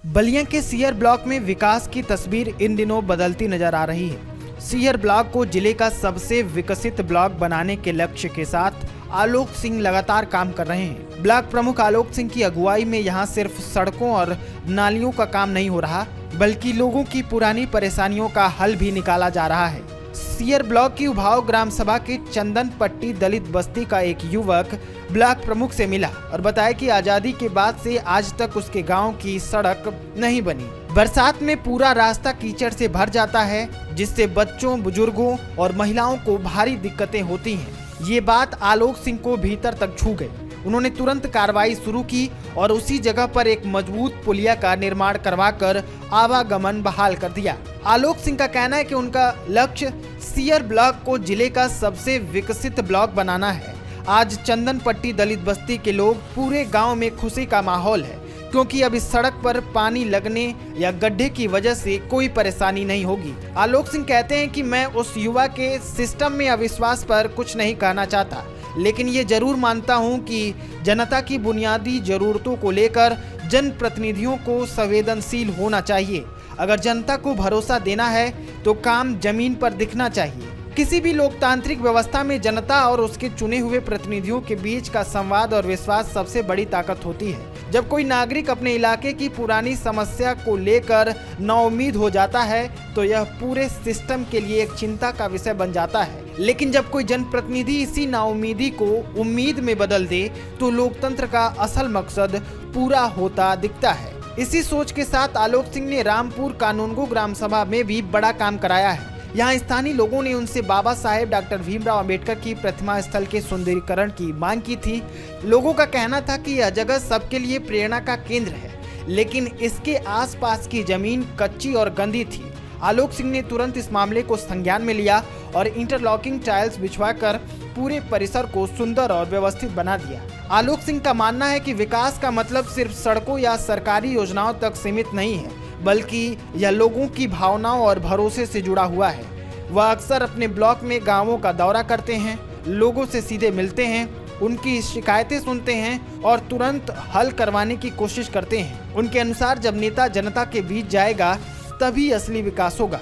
बलिया के shear block में विकास की तस्वीर इन दिनों बदलती नजर आ रही है। सीयर ब्लॉक को जिले का सबसे विकसित ब्लॉक बनाने के लक्ष्य के साथ आलोक सिंह लगातार काम कर रहे हैं। ब्लॉक प्रमुख आलोक सिंह की अगुवाई में यहां सिर्फ सड़कों और नालियों का काम नहीं हो रहा, बल्कि लोगों की पुरानी परेशानियों का हल भी निकाला जा रहा है। सीयर ब्लॉक की उभाव ग्राम सभा के चंदन पट्टी दलित बस्ती का एक युवक ब्लॉक प्रमुख से मिला और बताया कि आजादी के बाद से आज तक उसके गांव की सड़क नहीं बनी। बरसात में पूरा रास्ता कीचड़ से भर जाता है, जिससे बच्चों, बुजुर्गों और महिलाओं को भारी दिक्कतें होती हैं। ये बात आलोक सिंह को भीतर तक छू गई। उन्होंने तुरंत कार्रवाई शुरू की और उसी जगह पर एक मजबूत पुलिया का निर्माण करवाकर आवागमन बहाल कर दिया। आलोक सिंह का कहना है कि उनका लक्ष्य सीयर ब्लॉक को जिले का सबसे विकसित ब्लॉक बनाना है। आज चंदन पट्टी दलित बस्ती के लोग पूरे गांव में खुशी का माहौल है, क्योंकि अब इस सड़क पर पानी लगने या गड्ढे की वजह से कोई परेशानी नहीं होगी। आलोक सिंह कहते हैं कि मैं उस युवा के सिस्टम में अविश्वास पर कुछ नहीं कहना चाहता, लेकिन ये जरूर मानता हूं कि जनता की बुनियादी जरूरतों को लेकर जनप्रतिनिधियों को संवेदनशील होना चाहिए। अगर जनता को भरोसा देना है तो काम जमीन पर दिखना चाहिए। किसी भी लोकतांत्रिक व्यवस्था में जनता और उसके चुने हुए प्रतिनिधियों के बीच का संवाद और विश्वास सबसे बड़ी ताकत होती है। जब कोई नागरिक अपने इलाके की पुरानी समस्या को लेकर नाउम्मीद हो जाता है तो यह पूरे सिस्टम के लिए एक चिंता का विषय बन जाता है। लेकिन जब कोई जनप्रतिनिधि इसी नाउम्मीदी को उम्मीद में बदल दे तो लोकतंत्र का असल मकसद पूरा होता दिखता है। इसी सोच के साथ आलोक सिंह ने रामपुर कानूनगो ग्राम सभा में भी बड़ा काम कराया है। यहाँ स्थानीय लोगों ने उनसे बाबा साहेब डॉक्टर भीमराव अंबेडकर की प्रतिमा स्थल के सुंदरीकरण की मांग की थी। लोगों का कहना था कि यह जगह सबके लिए प्रेरणा का केंद्र है, लेकिन इसके आसपास की जमीन कच्ची और गंदी थी। आलोक सिंह ने तुरंत इस मामले को संज्ञान में लिया और इंटरलॉकिंग टाइल्स बिछवाकर पूरे परिसर को सुंदर और व्यवस्थित बना दिया। आलोक सिंह का मानना है कि विकास का मतलब सिर्फ सड़कों या सरकारी योजनाओं तक सीमित नहीं है, बल्कि यह लोगों की भावनाओं और भरोसे से जुड़ा हुआ है। वह अक्सर अपने ब्लॉक में गांवों का दौरा करते हैं, लोगों से सीधे मिलते हैं, उनकी शिकायतें सुनते हैं और तुरंत हल करवाने की कोशिश करते हैं। उनके अनुसार जब नेता जनता के बीच जाएगा तभी असली विकास होगा।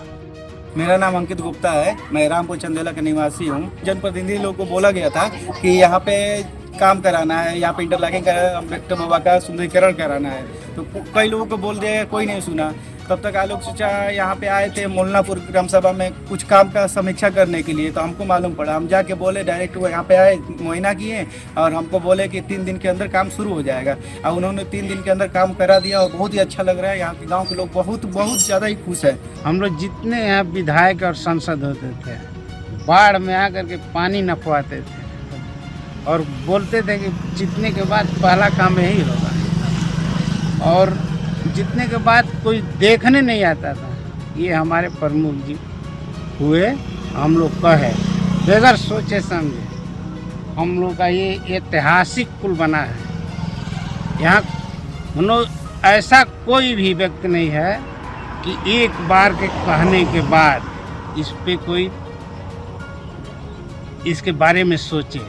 मेरा नाम अंकित गुप्ता है, मैं रामपुर चंदेला का निवासी हूँ। जनप्रतिनिधि लोगों को बोला गया था कि यहाँ पे काम कराना है, यहाँ पे इंटरलॉकिंग का अम्बेडकर बाबा का सुंदरीकरण कराना है, तो कई लोगों को बोल दिया, कोई नहीं सुना। तब तक आलोक चाचा यहाँ पे आए थे मोलनापुर ग्राम सभा में कुछ काम का समीक्षा करने के लिए, तो हमको मालूम पड़ा। हम जाके बोले, डायरेक्ट वो यहाँ पे आए, मुआयना किए और हमको बोले कि 3 दिन के अंदर काम शुरू हो जाएगा। और उन्होंने 3 दिन के अंदर काम करा दिया और बहुत ही अच्छा लग रहा है। यहाँ के गाँव के लोग बहुत ज़्यादा ही खुश है। हम लोग जितने यहाँ विधायक और सांसद होते थे, बाढ़ में आकर के पानी नपवाते थे और बोलते थे कि जीतने के बाद पहला काम यही होगा, और जीतने के बाद कोई देखने नहीं आता था। ये हमारे प्रमुख जी हुए, हम लोग का है बगैर सोचे समझे हम लोग का ये ऐतिहासिक पुल बना है। यहाँ हम लोग ऐसा कोई भी व्यक्ति नहीं है कि एक बार के कहने के बाद इस पे कोई इसके बारे में सोचे।